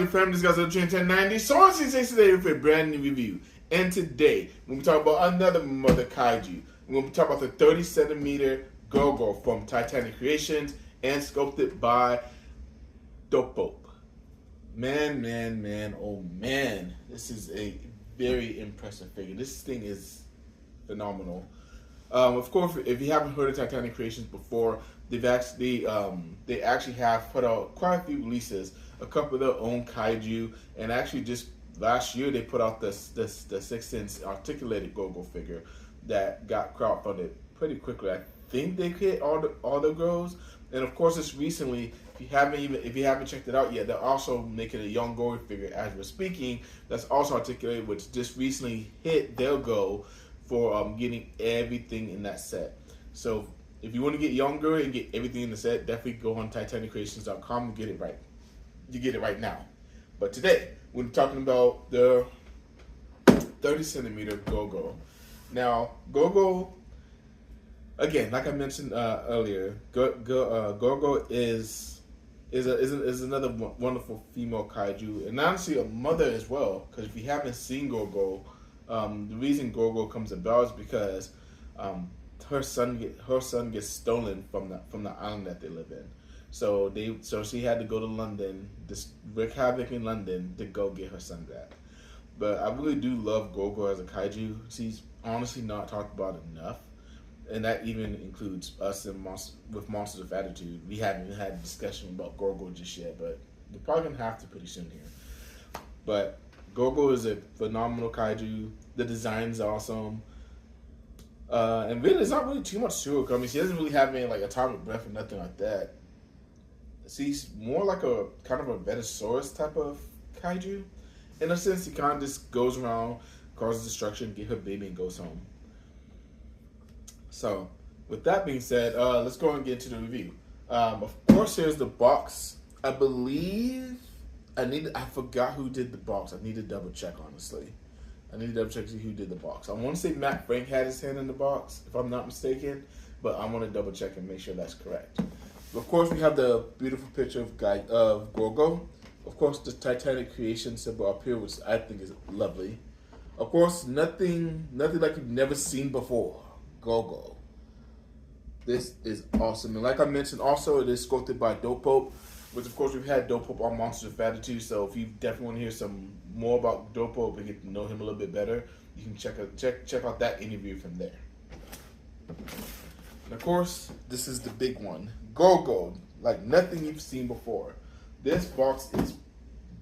Kaiju fam, this guy's Ultra 1090. So on today with a brand new review. And today, when we talk about another mother Kaiju, we're going to talk about the 30 centimeter Gorgo from Titanic Creations and sculpted by Dope. Man, oh man. This is a very impressive figure. This thing is phenomenal. Of course, if you haven't heard of Titanic Creations before, they actually have put out quite a few releases, a couple of their own kaiju, and actually just last year they put out the 6-inch articulated Gorgo figure that got crowdfunded pretty quickly. I think they hit all the goals, and of course, just recently, if you haven't checked it out yet, they're also making a young Gorgo figure as we're speaking. That's also articulated, which just recently hit their goal for getting everything in that set. So if you want to get younger and get everything in the set, definitely go on TitanicCreations.com and get it right. You get it right now. But today, we're talking about the 30 centimeter Gorgo. Now, Gorgo, again, like I mentioned earlier, Gorgo is another wonderful female kaiju, and honestly a mother as well. Because if you haven't seen Gorgo, the reason Gorgo comes about is because her son gets stolen from the island that they live in. So she had to go to London, wreak havoc in London to go get her son back. But I really do love Gorgo as a kaiju. She's honestly not talked about enough, and that even includes us with Monsters of Attitude. We haven't even had a discussion about Gorgo just yet, but we're probably gonna have to pretty soon here. But Gorgo is a phenomenal kaiju. The design's awesome. And really, there's not really too much to her. I mean, she doesn't really have any like atomic breath or nothing like that. She's more like a kind of a Vetosaurus type of kaiju. In a sense, she kind of just goes around, causes destruction, get her baby, and goes home. So, with that being said, let's go and get into the review. Of course, here's the box. I believe I forgot who did the box. I need to double check, honestly. I need to double check to see who did the box. I want to say Matt Frank had his hand in the box, if I'm not mistaken, but I want to double check and make sure that's correct. Of course, we have the beautiful picture of Gorgo. Of course, the Titanic Creation symbol up here, which I think is lovely. Of course, nothing like you've never seen before. Gorgo. This is awesome. And like I mentioned, also it is sculpted by Dope, which of course we've had Dope on Monsters of Attitude. So if you definitely want to hear some more about Dope and get to know him a little bit better, you can check out that interview from there. And of course, this is the big one, Gorgo, like nothing you've seen before. This box is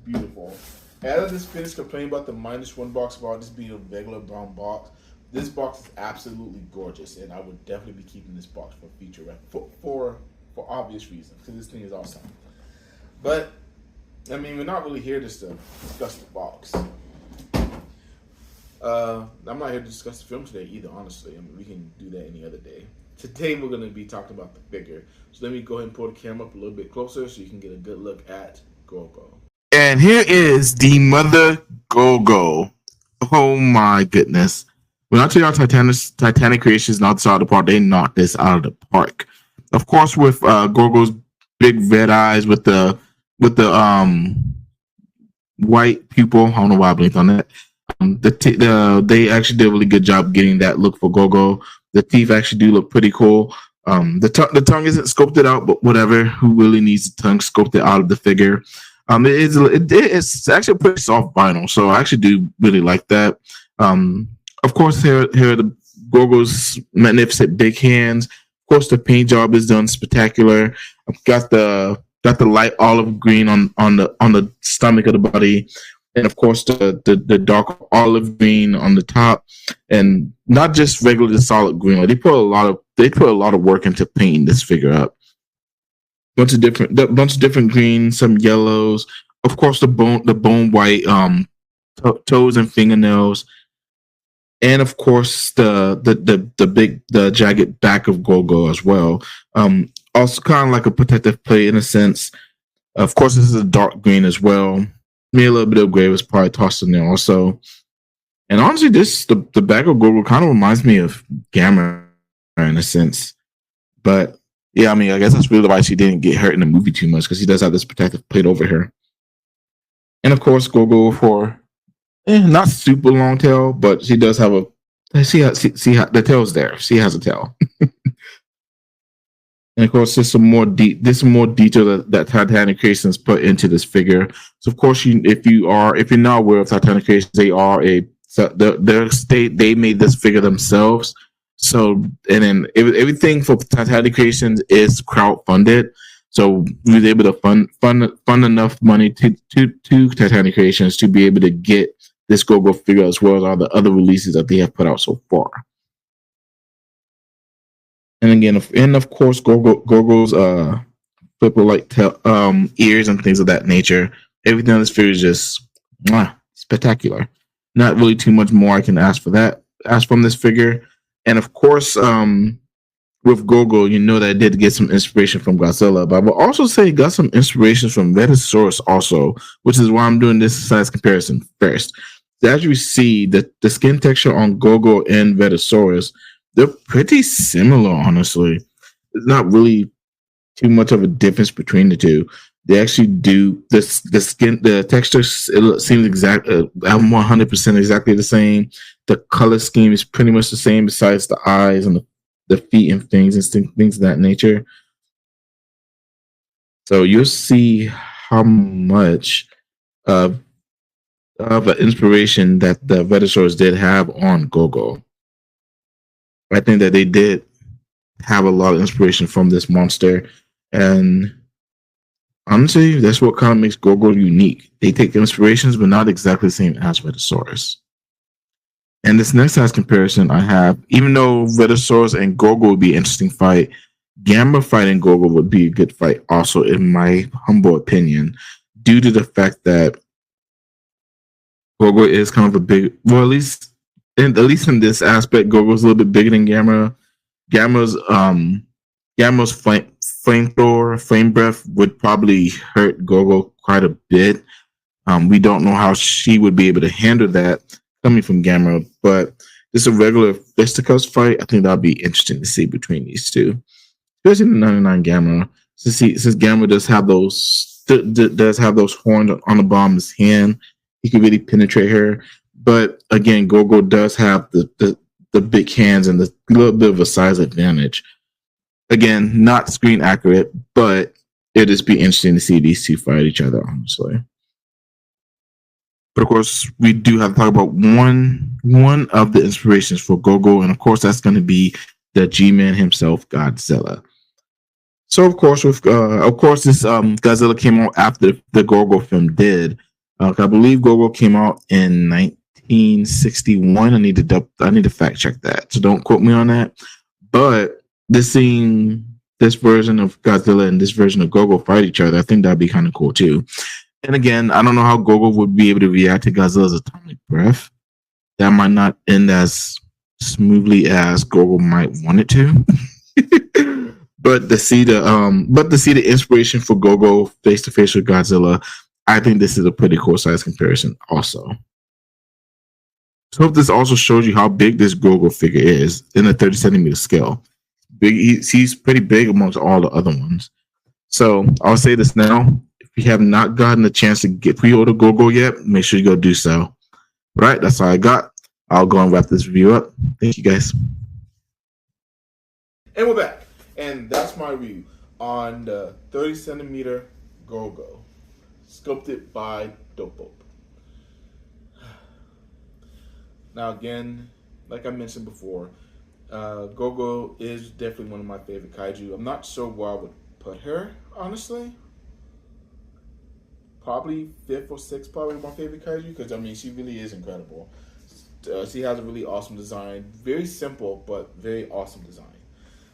beautiful. As I just finished complaining about the -1 box about this being a regular brown box, this box is absolutely gorgeous, and I would definitely be keeping this box for future for obvious reasons, because this thing is awesome. But I mean, we're not really here just to discuss the box. I'm not here to discuss the film today either, honestly. I mean, we can do that any other day. Today we're going to be talking about the figure. So let me go ahead and pull the camera up a little bit closer so you can get a good look at Gorgo. And here is the mother Gorgo. Oh my goodness. When I tell y'all Titanic Creations knocked this out of the park, they knocked this out of the park. Of course, with Gorgo's big red eyes with the white pupil. I don't know why I blinked on that. They actually did a really good job getting that look for Gorgo. The teeth actually do look pretty cool. The tongue isn't sculpted out, but whatever. Who really needs the tongue sculpted out of the figure? It's actually a pretty soft vinyl, so I actually do really like that. Of course, here are the Gorgo's magnificent big hands. Of course, the paint job is done spectacular. I've got the light olive green on the stomach of the body, and of course the dark olive green on the top, and not just regular solid green. Like they put a lot of work into painting this figure up. Bunch of different greens, some yellows. Of course, the bone white toes and fingernails. And of course, the jagged back of Gorgo as well. Also, kind of like a protective plate in a sense. Of course, this is a dark green as well. Maybe a little bit of gray was probably tossed in there also. And honestly, the back of Gorgo kind of reminds me of Gamma in a sense. But yeah, I mean, I guess that's really why she didn't get hurt in the movie too much, because he does have this protective plate over her. And of course, Gorgo for not super long tail, but she does have a. See how the tail's there. She has a tail. And of course, there's some more detail that Titanic Creations put into this figure. So of course, if you're not aware of Titanic Creations, they are a so their state they made this figure themselves. So and then everything for Titanic Creations is crowdfunded. So we was able to fund enough money to Titanic Creations to be able to get this Gogo figure as well as all the other releases that they have put out so far. And again, and of course, Gogo's flipper like ears and things of that nature. Everything on this figure is just spectacular. Not really too much more I can ask from this figure. And of course, with Gorgo, you know that I did get some inspiration from Godzilla, but I will also say got some inspiration from Vetasaurus also, which is why I'm doing this size comparison first. So as you see, the skin texture on Gorgo and Vetasaurus, they're pretty similar, honestly. It's not really too much of a difference between the two. They actually do this. The skin, the texture, it seems exact. I'm 100% exactly the same. The color scheme is pretty much the same, besides the eyes and the feet and things and things of that nature. So you'll see how much of an inspiration that the Vetasaurs did have on Gogo. I think that they did have a lot of inspiration from this monster, and honestly, that's what kind of makes Gorgo unique. They take inspirations, but not exactly the same as Vetasaurus. And this next size comparison I have, even though Vetasaurus and Gorgo would be an interesting fight, Gamma fighting Gorgo would be a good fight, also, in my humble opinion, due to the fact that Gorgo is kind of a big, well, at least in this aspect, Gorgo's a little bit bigger than Gamma. Gamma's Gamma's flamethrower, flame breath would probably hurt Gorgo quite a bit. We don't know how she would be able to handle that coming from Gamma, but just a regular fisticuffs fight, I think that'd be interesting to see between these two, especially the 99 Gamma. Since Gamma does have those horns on the bottom of his hand, he can really penetrate her. But again, Gorgo does have the big hands and the little bit of a size advantage. Again, not screen accurate, but it'd just be interesting to see these two fight each other, honestly. But of course, we do have to talk about one of the inspirations for Gorgo, and of course, that's going to be the G-Man himself, Godzilla. So of course, this Godzilla came out after the Gorgo film did. I believe Gorgo came out in 1961. I need to fact check that, so don't quote me on that. But seeing this version of Godzilla and this version of Gorgo fight each other, I think that'd be kind of cool too. And again, I don't know how Gorgo would be able to react to Godzilla's atomic breath. That might not end as smoothly as Gorgo might want it to. But to see the inspiration for Gorgo face to face with Godzilla, I think this is a pretty cool size comparison also. So I hope this also shows you how big this Gorgo figure is in a 30 centimeter scale. He's pretty big amongst all the other ones. So I'll say this now. If you have not gotten a chance to get pre-order Gorgo yet, make sure you go do so. All right, that's all I got. I'll go and wrap this review up. Thank you, guys. And we're back. And that's my review on the 30 centimeter Gorgo, sculpted by Dope. Now, again, like I mentioned before, Gorgo is definitely one of my favorite kaiju. I'm not sure where I would put her, honestly. Probably fifth or sixth, probably my favorite kaiju, because I mean, she really is incredible. She has a really awesome design, very simple but very awesome design.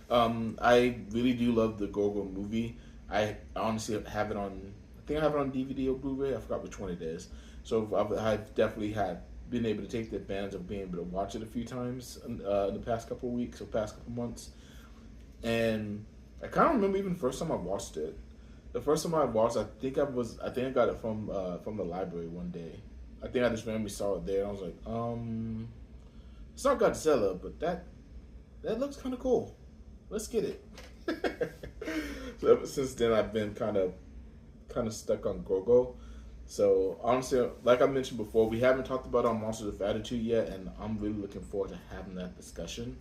I really do love the Gorgo movie. I honestly have it on. I think I have it on DVD or Blu-ray. I forgot which one it is. So I've definitely been able to take the advantage of being able to watch it a few times in the past couple of weeks or past couple of months. And I kind of remember even the first time I watched it. The first time I watched, I think I got it from the library one day. I think I just randomly saw it there, and I was like, it's not Godzilla, but that looks kind of cool. Let's get it. So ever since then, I've been kind of stuck on Gorgo. So honestly, like I mentioned before, we haven't talked about our Monsters of Attitude yet, and I'm really looking forward to having that discussion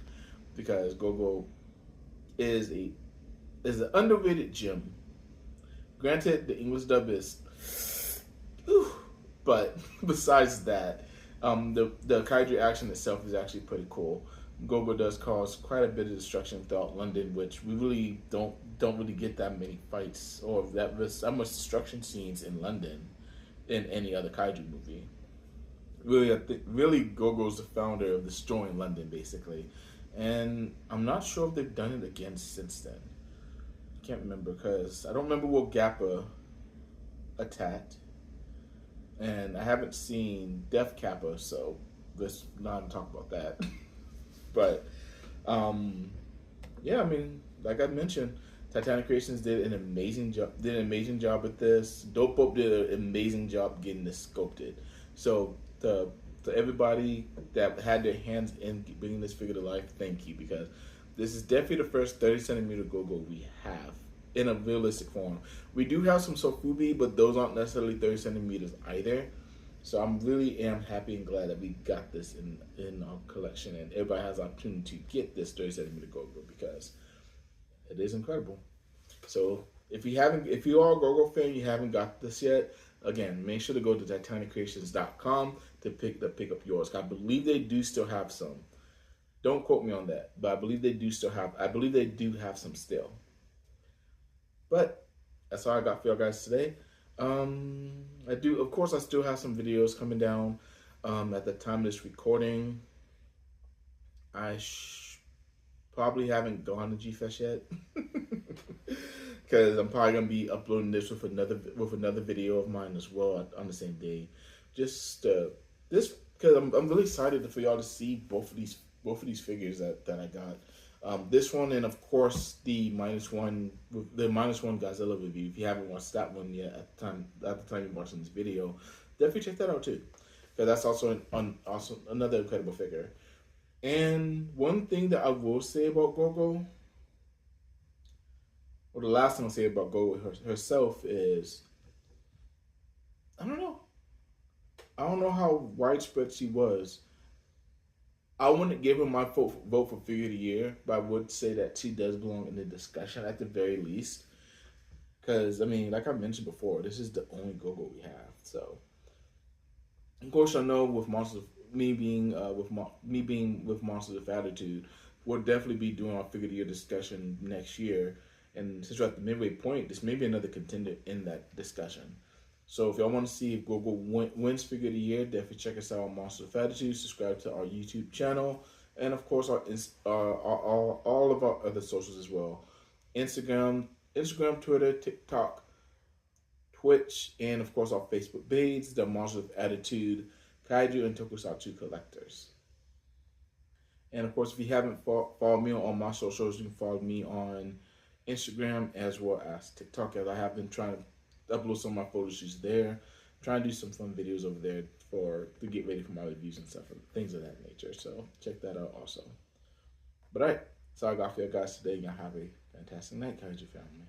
because Gogo is a is an underrated gem. Granted, the English dub is, whew, but besides that, the kaiju action itself is actually pretty cool. Gogo does cause quite a bit of destruction throughout London, which we really don't really get that many fights or that much destruction scenes in London in any other kaiju movie. Really, really, Gogo's the founder of destroying London, basically, and I'm not sure if they've done it again since then. I can't remember because I don't remember what Gappa attacked, and I haven't seen Death Kappa, so let's not talk about that. But um, yeah, I mean, like I mentioned, Titanic Creations did an amazing job. Did an amazing job with this. Dope Pope did an amazing job getting this sculpted. So to everybody that had their hands in bringing this figure to life, thank you because this is definitely the first 30 centimeter Go-Go we have in a realistic form. We do have some Sofubi, but those aren't necessarily 30 centimeters either. So I'm really am happy and glad that we got this in our collection and everybody has the opportunity to get this 30 centimeter Go-Go because it is incredible. So if you are a Gorgo fan, you haven't got this yet, again, make sure to go to TitanicCreations.com to pick up yours. I believe they do still have some. Don't quote me on that, but I believe they do still have. I believe they do have some still. But that's all I got for y'all guys today. I do, of course, I still have some videos coming down. At the time of this recording, I probably haven't gone to GFest yet. Because I'm probably gonna be uploading this with another video of mine as well on the same day. Just this because I'm really excited for y'all to see both of these figures that I got. This one and of course the minus one Godzilla review. If you haven't watched that one yet at the time you're watching this video, definitely check that out too. Because that's also also another incredible figure. And one thing that I will say about Gorgo, or the last thing I'll say about Gorgo herself is, I don't know. I don't know how widespread she was. I wouldn't give her my vote for figure of the year, but I would say that she does belong in the discussion at the very least. Because I mean, like I mentioned before, this is the only Gorgo we have. So, of course, I know with Monsters, me being with Monsters of Attitude, we'll definitely be doing our figure of the year discussion next year. And since we're at the midway point, this may be another contender in that discussion. So if y'all want to see if Gorgo wins figure of the year, definitely check us out on Monster of Attitude. Subscribe to our YouTube channel, and of course all of our other socials as well: Instagram, Twitter, TikTok, Twitch, and of course our Facebook page, the Monster of Attitude, Kaiju and Tokusatsu Collectors. And of course, if you haven't followed me on my socials, you can follow me on Instagram as well as TikTok, as I have been trying to upload some of my photo shoots there. Trying to do some fun videos over there to get ready for my reviews and stuff and things of that nature. So check that out also. But alright, that's all I got for you guys today. Y'all have a fantastic night, Kaiju family.